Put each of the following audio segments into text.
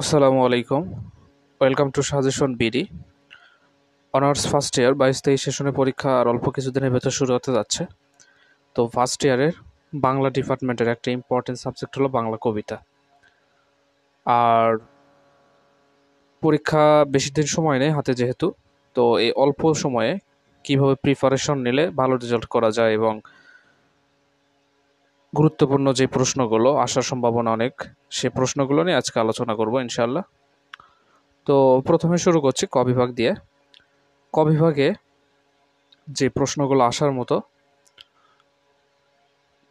আসসালামু আলাইকুম। Welcome to suggestion BD. Honours first year 22-23 সেশনের পরীক্ষা আর অল্প কিছুদিনের ভেতর শুরু হতে যাচ্ছে। তো ফার্স্ট ইয়ারের বাংলা ডিপার্টমেন্টের একটা ইম্পর্টেন্ট সাবজেক্ট হলো বাংলা কবিতা। আর পরীক্ষা বেশি দিন সময় নেই হাতে যেহেতু, তো এই অল্প সময়ে কিভাবে প্রিপারেশন নিলে ভালো রেজাল্ট করা যায় এবং গুরুত্বপূর্ণ যে প্রশ্নগুলো আসার সম্ভাবনা অনেক, সে প্রশ্নগুলো নিয়ে আজকে আলোচনা করব ইনশাআল্লাহ। তো প্রথমে শুরু করছি ক বিভাগ দিয়ে। ক বিভাগে যে প্রশ্নগুলো আসার মতো,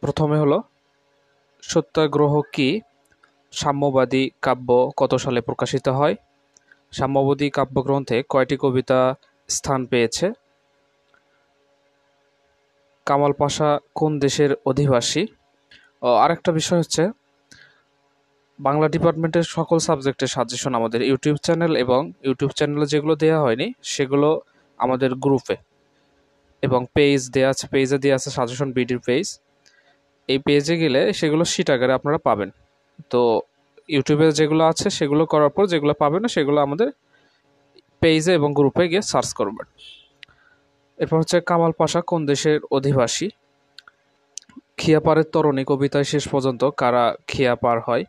প্রথমে হলো সত্যাগ্রহ কি? সাম্যবাদী কাব্য কত সালে প্রকাশিত হয়? সাম্যবাদী কাব্যগ্রন্থে কয়টি কবিতা স্থান পেয়েছে? কামাল পাশা কোন দেশের অধিবাসী? আরেকটা বিষয় হচ্ছে, বাংলা ডিপার্টমেন্টের সকল সাবজেক্টের সাজেশন আমাদের ইউটিউব চ্যানেল এবং ইউটিউব চ্যানেলে যেগুলো দেওয়া হয়নি সেগুলো আমাদের গ্রুপে এবং পেজ দেওয়া আছে, পেজে দেওয়া আছে সাজেশন বিডির পেজ। এই পেজে গেলে সেগুলো শিট আকারে আপনারা পাবেন। তো ইউটিউবে যেগুলো আছে সেগুলো করার পর যেগুলো পাবেন না সেগুলো আমাদের পেজে এবং গ্রুপে গিয়ে সার্চ করবেন। এরপর হচ্ছে কামাল পাশা কোন দেশের অধিবাসী? খিয়াপাড়ের তরণী কবিতায় শেষ পর্যন্ত কারা খিয়া পার হয়?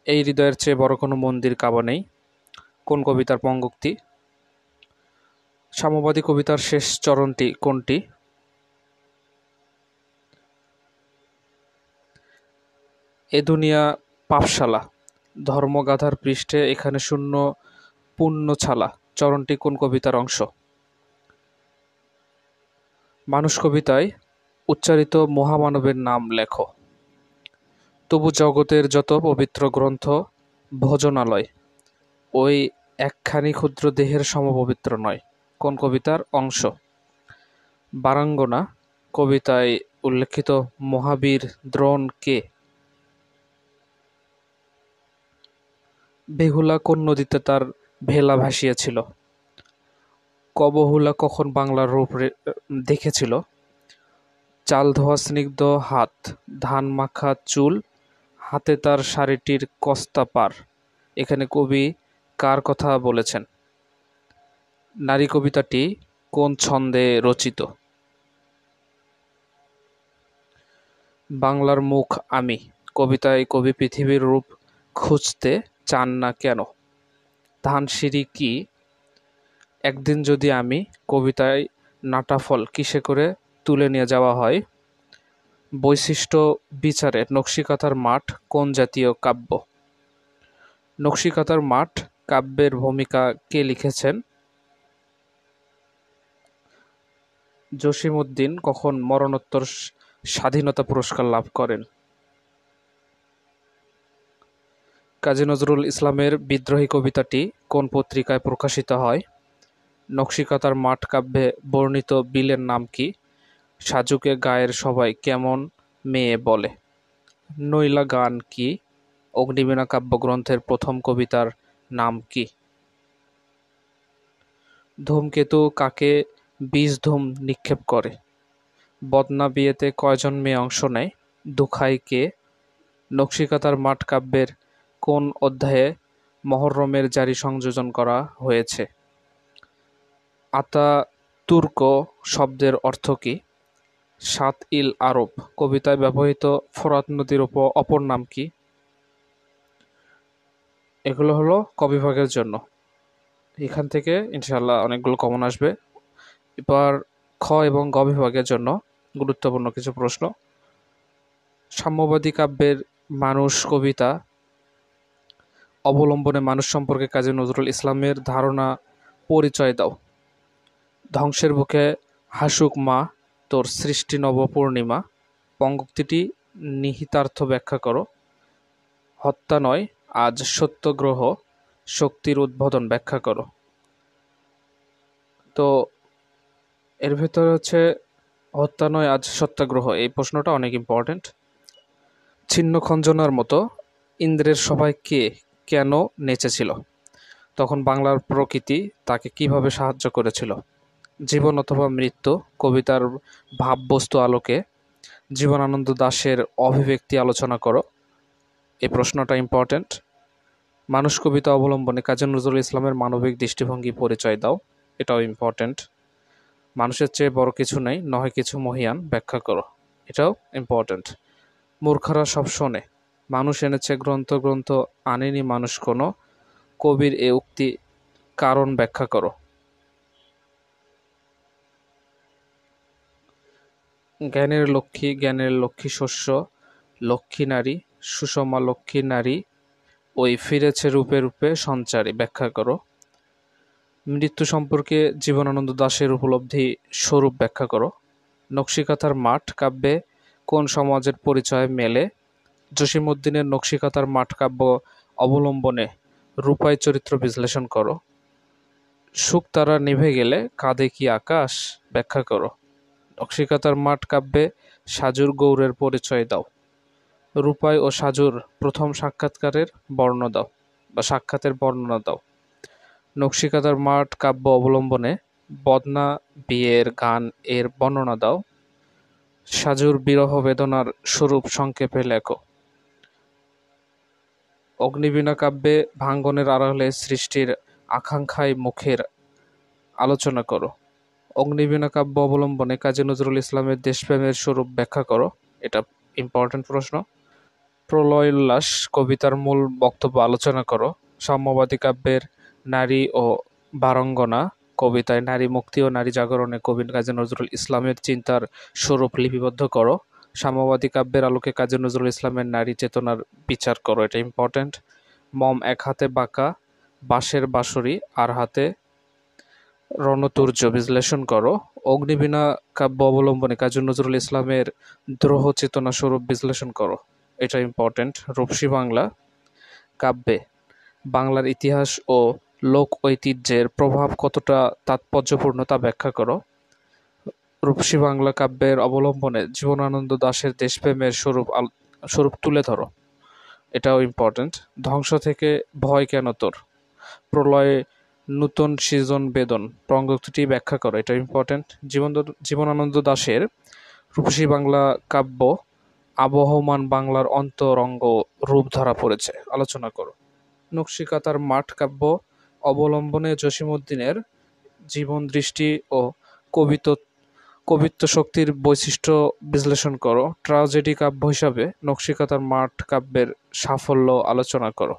এই হৃদয়ের চেয়ে বড় কোনো মন্দির কাবা নেই কোন কবিতার পঙ্গক্তি? সাম্যবাদী কবিতার শেষ চরণটি কোনটি? এ দুনিয়া পাপশালা ধর্মগাধার পৃষ্ঠে এখানে শূন্য পুণ্য ছালা চরণটি কোন কবিতার অংশ? মানুষ কবিতায় উচ্চারিত মহামানবের নাম লেখো। তবু জগতের যত পবিত্র গ্রন্থ ভোজনালয় ওই একখানি ক্ষুদ্র দেহের সমপবিত্র নয় কোন কবিতার অংশ? বারাঙ্গনা কবিতায় উল্লেখিত মহাবীর দ্রোণ কে? বেহুলা কোন নদীতে তার ভেলা ভাসিয়েছিল? কবহুলা কখন বাংলার রূপ দেখেছিল? চাল ধোয়া স্নিগ্ধ হাত, ধান মাখা চুল, হাতে তার শাড়িটির কস্তা পার। এখানে কবি কার কথা বলেছেন? নারী কবিতাটি কোন ছন্দে রচিত? বাংলার মুখ আমি কবিতায় কবি পৃথিবীর রূপ খুঁজতে চান না কেন? ধানসিঁড়ি কি? একদিন যদি আমি কবিতায় নাটাফল কিসে করে তুলে নিয়ে যাওয়া হয়? বৈশিষ্ট্য বিচারে নকশিকাঁথার মাঠ কোন জাতীয় কাব্য? নকশিকাঁথার মাঠ কাব্যের ভূমিকা কে লিখেছেন? জসিমউদ্দিন কখন মরণোত্তর স্বাধীনতা পুরস্কার লাভ করেন? কাজী নজরুল ইসলামের বিদ্রোহী কবিতাটি কোন পত্রিকায় প্রকাশিত হয়? নকশিকাঁথার মাঠ কাব্যে বর্ণিত বিলের নাম কি? সাজুকে গায়ের সবাই কেমন মেয়ে বলে? নইলা গান কি? অগ্নিবীণা কাব্যগ্রন্থের প্রথম কবিতার নাম কি? ধূমকেতু কাকে বিষধূম নিক্ষেপ করে? বদনা বিয়েতে কয়জন মেয়ে অংশ নেয়? দুখাই কে? নকশিকাঁথার মাঠ কাব্যের কোন অধ্যায়ে মহররমের জারি সংযোজন করা হয়েছে? আতাতুর্ক শব্দের অর্থ কি? সাত ইল আরব কবিতায় ব্যবহৃত ফোরাত নদীর অপর নাম কি? এগুলো হলো ক বিভাগের জন্য। এখান থেকে ইনশাআল্লাহ অনেকগুলো কমন আসবে। এবার খ এবং গ বিভাগের জন্য গুরুত্বপূর্ণ কিছু প্রশ্ন। সাম্যবাদী কাব্যের মানুষ কবিতা অবলম্বনে মানুষ সম্পর্কে কাজী নজরুল ইসলামের ধারণা পরিচয় দাও। ধ্বংসের বুকে হাসুক মা তোর সৃষ্টি নব পূর্ণিমা পঙ্গক্তিটি নিহিতার্থ ব্যাখ্যা করো। হত্যা নয় আজ সত্যগ্রহ শক্তির উদ্বোধন ব্যাখ্যা করো। তো এর ভেতরে হচ্ছে হত্যা নয় আজ সত্যাগ্রহ, এই প্রশ্নটা অনেক ইম্পর্টেন্ট। ছিন্ন খঞ্জনার মতো ইন্দ্রের সভায় কে কেন নেচেছিল? তখন বাংলার প্রকৃতি তাকে কিভাবে সাহায্য করেছিল? জীবন অথবা মৃত্যু কবিতার ভাববস্তু আলোকে জীবনানন্দ দাশের অভিব্যক্তি আলোচনা করো। এই প্রশ্নটা ইম্পর্টেন্ট। মানুষ কবিতা অবলম্বনে কাজী নজরুল ইসলামের মানবিক দৃষ্টিভঙ্গি পরিচয় দাও, এটাও ইম্পর্ট্যান্ট। মানুষের চেয়ে বড় কিছু নেই, নহে কিছু মহিয়ান, ব্যাখ্যা করো, এটাও ইম্পর্ট্যান্ট। মূর্খরা সব শোনে, মানুষ এনেছে গ্রন্থ, গ্রন্থ আনেনি মানুষ কোনো, কবির এ উক্তি কারণ ব্যাখ্যা করো। জ্ঞানের লক্ষ্মী, জ্ঞানের লক্ষ্মী শস্য, লক্ষ্মী নারী, সুষমা লক্ষ্মী নারী, ওই ফিরেছে রূপে রূপে সঞ্চারী, ব্যাখ্যা করো। মৃত্যু সম্পর্কে জীবনানন্দ দাশের উপলব্ধি স্বরূপ ব্যাখ্যা করো। নকশিকাঁথার মাঠ কাব্যে কোন সমাজের পরিচয় মেলে? জসীমউদ্দীনের নকশিকাঁথার মাঠ কাব্য অবলম্বনে রূপাই চরিত্র বিশ্লেষণ করো। শুকতারা নিভে গেলে কাঁদে কি আকাশ, ব্যাখ্যা করো। নকশিকাঁথার মাঠ কাব্যে সাজুর গৌরের পরিচয় দাও। রূপাই ও সাজুর প্রথম সাক্ষাৎকারের সাক্ষাতের বর্ণনা দাও। নকশিকাঁথার মাঠ কাব্য অবলম্বনে বদনা বিয়ের গান এর বর্ণনা দাও। সাজুর বিরহ বেদনার স্বরূপ সংক্ষেপে লেখো। অগ্নিবীণা কাব্যে ভাঙ্গনের আড়ালে সৃষ্টির আকাঙ্ক্ষায় মুখের আলোচনা করো। অগ্নিবীণা কাব্য অবলম্বনে কাজী নজরুল ইসলামের দেশপ্রেমের স্বরূপ ব্যাখ্যা করো, এটা ইম্পর্টেন্ট প্রশ্ন। প্রলয় উল্লাস কবিতার মূল বক্তব্য আলোচনা করো। সাম্যবাদী কাব্যের নারী ও বারঙ্গনা কবিতায় নারী মুক্তি ও নারী জাগরণে কবি কাজী নজরুল ইসলামের চিন্তার স্বরূপ লিপিবদ্ধ করো। সাম্যবাদী কাব্যের আলোকে কাজী নজরুল ইসলামের নারী চেতনার বিচার করো, এটা ইম্পর্টেন্ট। মম এক হাতে বাঁকা বাঁশের বাঁশরি, আর হাতে রণতুর্য বিশ্লেষণ করো। অগ্নিবীণা কাব্য অবলম্বনে কাজী নজরুল ইসলামের দ্রোহ চেতনা স্বরূপ বিশ্লেষণ করো, এটা ইম্পর্টেন্ট। রূপসী বাংলা কাব্যে বাংলার ইতিহাস ও লোক ঐতিহ্যের প্রভাব কতটা তাৎপর্যপূর্ণ তা ব্যাখ্যা করো। রূপসী বাংলা কাব্যের অবলম্বনে জীবনানন্দ দাশের দেশপ্রেমের স্বরূপ তুলে ধরো, এটাও ইম্পর্টেন্ট। ধ্বংস থেকে ভয় কেন তোর, প্রলয়ে নূতন সৃজন বেদন, পঙ্ক্তিটি ব্যাখ্যা করো, এটা ইম্পর্টেন্ট। জীবনানন্দ দাশের রূপসী বাংলা কাব্য আবহমান বাংলার অন্তরঙ্গ রূপ ধরা পড়েছে, আলোচনা করো। নকশিকাঁথার মাঠ কাব্য অবলম্বনে জসীমউদ্দীনের জীবন দৃষ্টি ও কবিত্ব শক্তির বৈশিষ্ট্য বিশ্লেষণ করো। ট্র্যাজেডি কাব্য হিসাবে নকশিকাঁথার মাঠ কাব্যের সাফল্য আলোচনা করো।